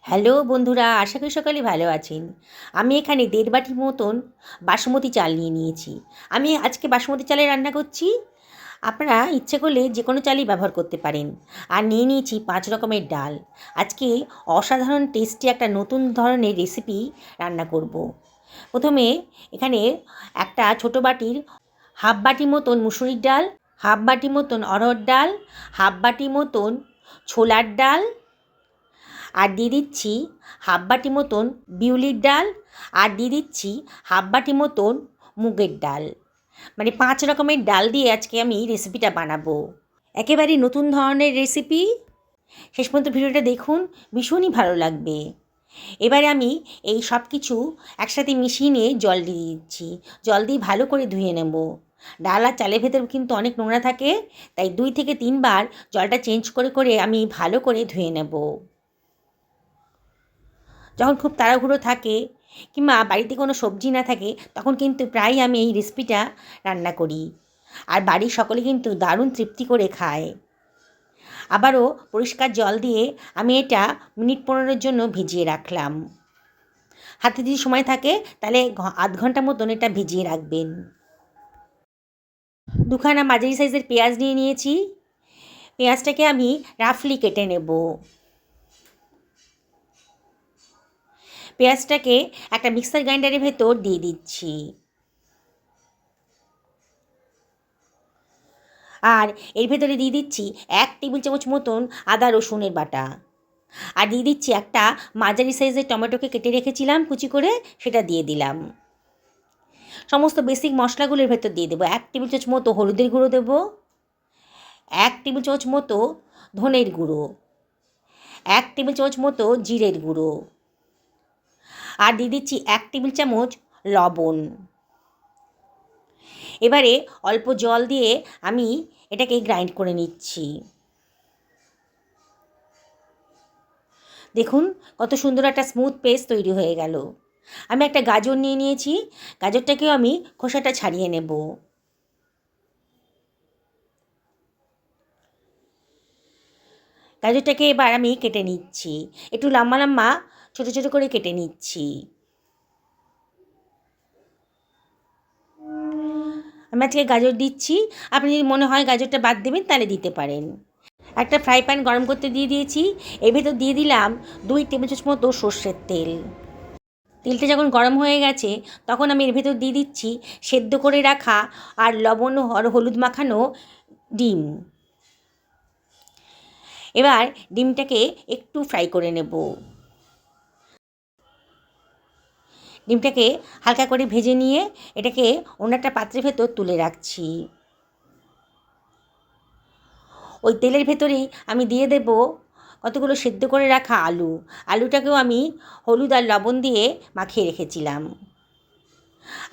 Hello বন্ধুরা, আশা করি সকালে ভালো আছেন। আমি এখানে 1.5 বাটি মতন বাসমতি চাল নিয়ে নিয়েছি। আমি আজকে বাসমতি চালে রান্না করছি। আপনারা ইচ্ছে করলে যে কোনো চালই ব্যবহার করতে পারেন। আর নিয়ে নিয়েছি 5 রকমের ডাল। আজকে অসাধারণ টেস্টি একটা নতুন ধরনের রেসিপি রান্না করব। প্রথমে এখানে একটা ছোটো বাটির হাফ বাটি মতন মুসুরির ডাল, হাফ বাটি মতন অড়হর ডাল, হাফ বাটি মতন ছোলার ডাল, আর দিয়ে দিচ্ছি হাফ বাটি মতন বিউলির ডাল, আর দিয়ে দিচ্ছি হাফ বাটি মতন মুগের ডাল। মানে 5 রকমের ডাল দিয়ে আজকে আমি রেসিপিটা বানাবো। একেবারে নতুন ধরনের রেসিপি। শেষ পর্যন্ত ভিডিওটা দেখুন, ভীষণই ভালো লাগবে। এবারে আমি এই সব কিছু একসাথে মিশিয়ে নিয়ে জল দিয়ে দিচ্ছি। জল দিয়ে ভালো করে ধুয়ে নেব। ডাল আর চালের ভেতর কিন্তু অনেক নোংরা থাকে, তাই 2 থেকে 3 বার জলটা চেঞ্জ করে করে আমি ভালো করে ধুয়ে নেব। যখন খুব তাড়াহুড়ো থাকে কিংবা বাড়িতে কোনো সবজি না থাকে, তখন কিন্তু প্রায়ই আমি এই রেসিপিটা রান্না করি। আর বাড়ির সকলে কিন্তু দারুণ তৃপ্তি করে খায়। আবারও পরিষ্কার জল দিয়ে আমি এটা মিনিট 15-এর জন্য ভিজিয়ে রাখলাম। হাতে যদি সময় থাকে তাহলে আধ ঘন্টা মতন এটা ভিজিয়ে রাখবেন। দুখানা মাঝারি সাইজের পেঁয়াজ নিয়ে নিয়েছি। পেঁয়াজটাকে আমি রাফলি কেটে নেব। পেঁয়াজটাকে একটা মিক্সার গ্রাইন্ডারের ভেতর দিয়ে দিচ্ছি। আর এর ভেতরে দিয়ে দিচ্ছি 1 টেবিল চামচ মতন আদা রসুনের বাটা। আর দিয়ে দিচ্ছি একটা মাঝারি সাইজের টমেটোকে কেটে রেখেছিলাম কুচি করে, সেটা দিয়ে দিলাম। সমস্ত বেসিক মশলাগুলোর ভেতর দিয়ে দেবো। 1 টেবিল চামচ মতো হলুদের গুঁড়ো দেবো, 1 টেবিল চামচ মতো ধনের গুঁড়ো, 1 টেবিল চামচ মতো জিরের গুঁড়ো, আর দিয়ে দিচ্ছি 1 টেবিল চামচ লবণ। এবারে অল্প জল দিয়ে আমি এটাকে গ্রাইন্ড করে নিচ্ছি। দেখুন কত সুন্দর একটা স্মুথ পেস্ট তৈরি হয়ে গেল। আমি একটা গাজর নিয়ে নিয়েছি। গাজরটাকেও আমি খোসাটা ছাড়িয়ে নেব। গাজরটাকে এবার আমি কেটে নিচ্ছি। একটু লম্বা লম্বা ছোটো ছোটো করে কেটে নিচ্ছি। আমি আজকে গাজর দিচ্ছি। আপনি যদি মনে হয় গাজরটা বাদ দেবেন তাহলে দিতে পারেন। একটা ফ্রাই প্যান গরম করতে দিয়ে দিয়েছি। এর ভেতর দিয়ে দিলাম 2 টেবিল চামচ মতো সর্ষের তেল। তেলটা যখন গরম হয়ে গেছে, তখন আমি এর ভেতর দিয়ে দিচ্ছি সেদ্ধ করে রাখা আর লবণ আর হলুদ মাখানো ডিম। এবার ডিমটাকে একটু ফ্রাই করে নেব। ডিমটাকে হালকা করে ভেজে নিয়ে এটাকে অন্য একটা পাত্রের ভেতর তুলে রাখছি। ওই তেলের ভেতরেই আমি দিয়ে দেব কতগুলো সেদ্ধ করে রাখা আলু। আলুটাকেও আমি হলুদ আর লবণ দিয়ে মাখিয়ে রেখেছিলাম।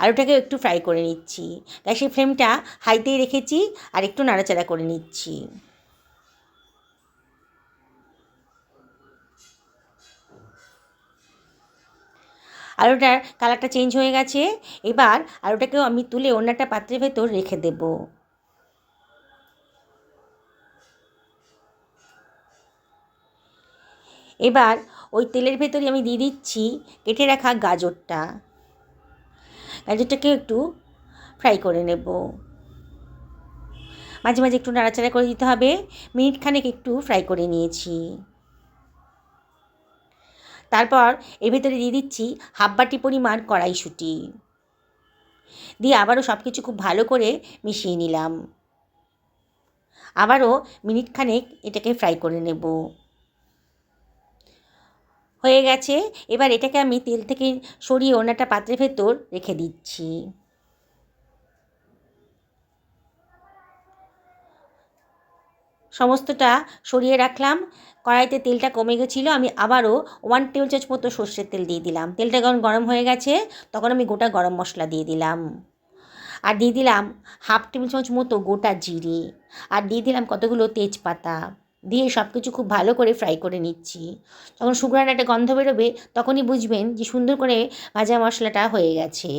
আলুটাকেও একটু ফ্রাই করে নিচ্ছি। গ্যাসের ফ্লেমটা হাইতেই রেখেছি আর একটু নাড়াচাড়া করে নিচ্ছি। আলুটার কালারটা চেঞ্জ হয়ে গেছে। এবার আলুটাকেও আমি তুলে অন্য একটা পাত্রের ভেতর রেখে দেব। এবার ওই তেলের ভেতরে আমি দিয়ে দিচ্ছি কেটে রাখা গাজরটা। গাজরটাকে একটু ফ্রাই করে নেব। মাঝে মাঝে একটু নাড়াচাড়া করে দিতে হবে। মিনিট খানেক একটু ফ্রাই করে নিয়েছি। তারপর এর ভেতরে দিয়ে দিচ্ছি হাফ বাটি পরিমাণ কড়াইশুঁটি দিয়ে আবারও সব কিছু খুব ভালো করে মিশিয়ে নিলাম। আবারও মিনিট খানেক এটাকে ফ্রাই করে নেব। হয়ে গেছে। এবার এটাকে আমি তেল থেকে সরিয়ে অন্য একটা পাত্রের ভেতর রেখে দিচ্ছি। সমস্তটা সরিয়ে রাখলাম। কড়াইতে তেলটা কমে গেছিলো। আমি আবারও 1 টেবিল চামচ মতো সর্ষের তেল দিয়ে দিলাম। তেলটা যখন গরম হয়ে গেছে, তখন আমি গোটা গরম মশলা দিয়ে দিলাম। আর দিয়ে দিলাম হাফ টেবিল চামচ মতো গোটা জিরে। আর দিয়ে দিলাম কতগুলো তেজপাতা। দিয়ে সব কিছু খুব ভালো করে ফ্রাই করে নিচ্ছি। যখন শুকনো একটা গন্ধ বেরোবে, তখনই বুঝবেন যে সুন্দর করে ভাজা মশলাটা হয়ে গেছে।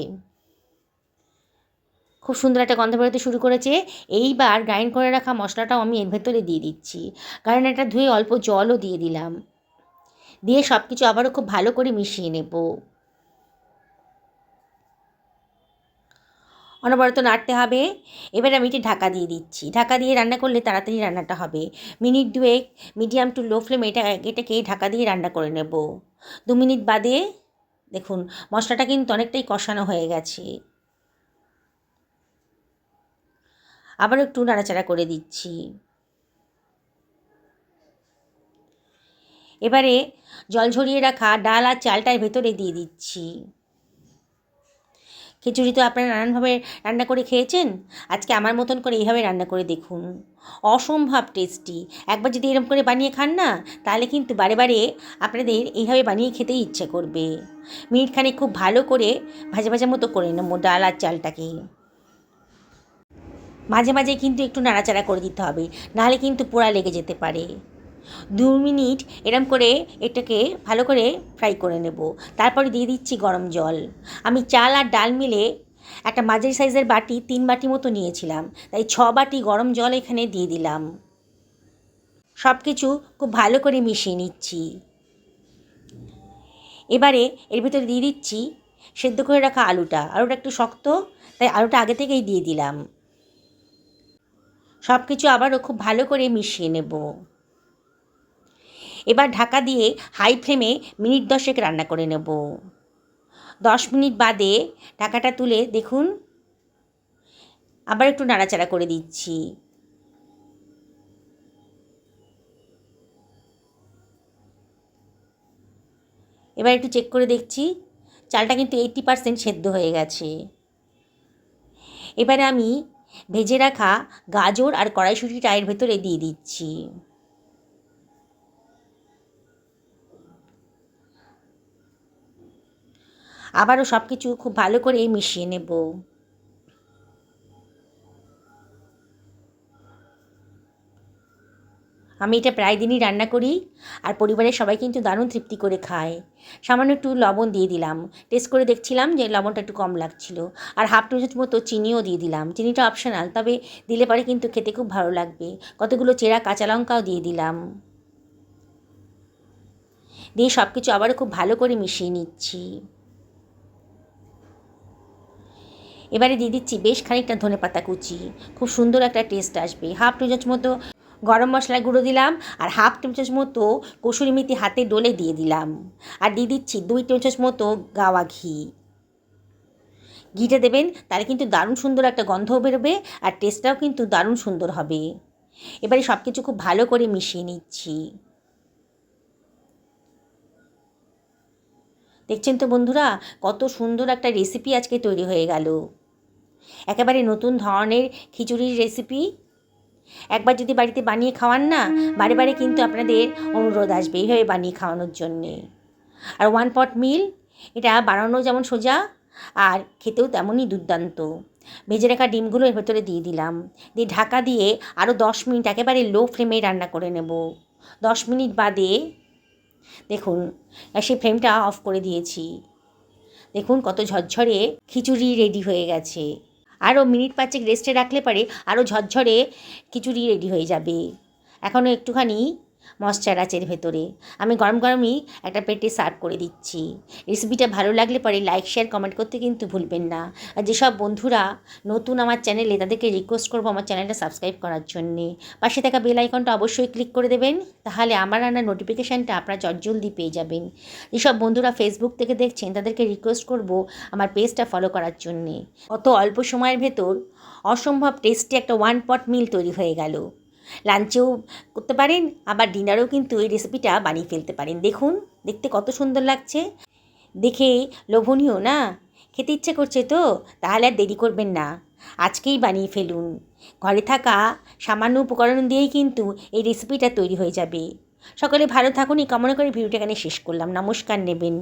খুব সুন্দর একটা গন্ধ বেরোতে শুরু করেছে। এইবার গ্রাইন্ড করে রাখা মশলাটাও আমি এর ভেতরে দিয়ে দিচ্ছি। গ্রাইন্ডারটা ধুয়ে অল্প জলও দিয়ে দিলাম। দিয়ে সব কিছু আবারও খুব ভালো করে মিশিয়ে নেব। অনবরত নাড়তে হবে। এবার আমি এটি ঢাকা দিয়ে দিচ্ছি। ঢাকা দিয়ে রান্না করলে তাড়াতাড়ি রান্নাটা হবে। মিনিট 2 মিডিয়াম টু লো ফ্লেমে এটাকে ঢাকা দিয়ে রান্না করে নেব। 2 মিনিট বাদে দেখুন মশলাটা কিন্তু অনেকটাই কষানো হয়ে গেছে। আবারও একটু নাড়াচাড়া করে দিচ্ছি। এবারে জল ঝরিয়ে রাখা ডাল আর চালটার ভেতরে দিয়ে দিচ্ছি। খিচুড়ি তো আপনারা নানানভাবে রান্না করে খেয়েছেন, আজকে আমার মতন করে এইভাবে রান্না করে দেখুন, অসম্ভব টেস্টি। একবার যদি এরকম করে বানিয়ে খান না, তাহলে কিন্তু বারে বারে আপনাদের এইভাবে বানিয়ে খেতেই ইচ্ছে করবে। মিনিটখানেক খুব ভালো করে ভাজা ভাজা মতো করে নেব ডাল আর চালটাকে। মাঝে মাঝে কিন্তু একটু নাড়াচাড়া করে দিতে হবে, নাহলে কিন্তু পোড়া লেগে যেতে পারে। 2 মিনিট এরম করে এটাকে ভালো করে ফ্রাই করে নেব। তারপরে দিয়ে দিচ্ছি গরম জল। আমি চাল আর ডাল মিলে একটা মাঝারি সাইজের বাটি 3 বাটি মতো নিয়েছিলাম, তাই 6 বাটি গরম জল এখানে দিয়ে দিলাম। সব কিছু খুব ভালো করে মিশিয়ে নিচ্ছি। এবারে এর ভিতরে দিয়ে দিচ্ছি সেদ্ধ করে রাখা আলুটা একটু শক্ত, তাই আলুটা আগে থেকেই দিয়ে দিলাম। সব কিছু আবারও খুব ভালো করে মিশিয়ে নেব। এবার ঢাকা দিয়ে হাই ফ্লেমে মিনিট 10 রান্না করে নেব। 10 মিনিট বাদে ঢাকাটা তুলে দেখুন, আবার একটু নাড়াচাড়া করে দিচ্ছি। এবার একটু চেক করে দেখছি, চালটা কিন্তু 80% সেদ্ধ হয়ে গেছে। এবারে আমি ভেজে রাখা গাজর আর কড়াইশুঁটিটা এর ভেতরে দিয়ে দিচ্ছি। আবারও সব কিছু খুব ভালো করে মিশিয়ে নেব। আমি এটা প্রায় দিনই রান্না করি, আর পরিবারের সবাই কিন্তু দারুণ তৃপ্তি করে খায়। সামান্য একটু লবণ দিয়ে দিলাম, টেস্ট করে দেখছিলাম যে লবণটা একটু কম লাগছিল, আর হাফ চামচ মতো চিনিও দিয়ে দিলাম। চিনিটা অপশনাল, তবে দিলে পরে কিন্তু খেতে খুব ভালো লাগবে। কতগুলো চেরা কাঁচা লঙ্কাও দিয়ে দিলাম। দিয়ে সব কিছু আবারও খুব ভালো করে মিশিয়ে নিচ্ছি। এবারে দিয়ে দিচ্ছি বেশ খানিকটা ধনেপাতা কুচি, খুব সুন্দর একটা টেস্ট আসবে। হাফ চামচ মতো গরম মশলার গুঁড়ো দিলাম, আর হাফ চামচ মতো কসুরি মেথি হাতে ডলে দিয়ে দিলাম, আর দিয়ে দিচ্ছি 2 চামচ মতো গাওয়া ঘি। ঘিটা দেবেন, তাহলে কিন্তু দারুণ সুন্দর একটা গন্ধও বেরোবে, আর টেস্টটাও কিন্তু দারুণ সুন্দর হবে। এবারে সব কিছু খুব ভালো করে মিশিয়ে নিচ্ছি। দেখছেন তো বন্ধুরা, কত সুন্দর একটা রেসিপি আজকে তৈরি হয়ে গেল। একেবারে নতুন ধরনের খিচুড়ির রেসিপি। একবার যদি বাড়িতে বানিয়ে খাওয়ান না, বারে বারে কিন্তু আপনাদের অনুরোধ আসবে এইভাবে বানিয়ে খাওয়ানোর জন্যে। আর 1 পট মিল, এটা বানানো যেমন সোজা আর খেতেও তেমনই দুর্দান্ত। ভেজে রাখা ডিমগুলো এর ভেতরে দিয়ে দিলাম, দিয়ে ঢাকা দিয়ে আরও 10 মিনিট একেবারে লো ফ্লেমে রান্না করে নেব। 10 মিনিট বাদে দেখুন, সেই ফ্লেমটা অফ করে দিয়েছি। দেখুন কত ঝরঝরে খিচুড়ি রেডি হয়ে গেছে। আরও মিনিট 5 রেস্টে রাখলে পরে আরও ঝরঝরে খিচুড়ি রেডি হয়ে যাবে। এখনও একটুখানি ময়েশ্চার আছে এর ভেতরে। আমি গরম গরমই একটা প্লেটে সার্ভ করে দিচ্ছি। রেসিপিটা ভালো লাগলে পরে লাইক শেয়ার কমেন্ট করতে কিন্তু ভুলবেন না। আর যেসব বন্ধুরা নতুন আমার চ্যানেলে, তাদেরকে রিকোয়েস্ট করবো আমার চ্যানেলটা সাবস্ক্রাইব করার জন্যে। পাশে থাকা বেল আইকনটা অবশ্যই ক্লিক করে দেবেন, তাহলে আমার রান্নার নোটিফিকেশানটা আপনারা জলদি পেয়ে যাবেন। যেসব বন্ধুরা ফেসবুক থেকে দেখছেন, তাদেরকে রিকোয়েস্ট করবো আমার পেজটা ফলো করার জন্যে। অত অল্প সময়ের ভেতর অসম্ভব টেস্টি একটা 1 পট মিল তৈরি হয়ে গেল। লাঞ্চেও করতে পারেন, আবার ডিনারেও কিন্তু এই রেসিপিটা বানিয়ে ফেলতে পারেন। দেখুন, দেখতে কত সুন্দর লাগছে, দেখে লোভনীয় না? খেতে ইচ্ছে করছে তো? তাহলে আর দেরি করবেন না, আজকেই বানিয়ে ফেলুন। ঘরে থাকা সামান্য উপকরণ দিয়েই কিন্তু এই রেসিপিটা তৈরি হয়ে যাবে। সকলে ভালো থাকুন, এই কামনা করে ভিডিওটা এখানে শেষ করলাম। নমস্কার নেবেন।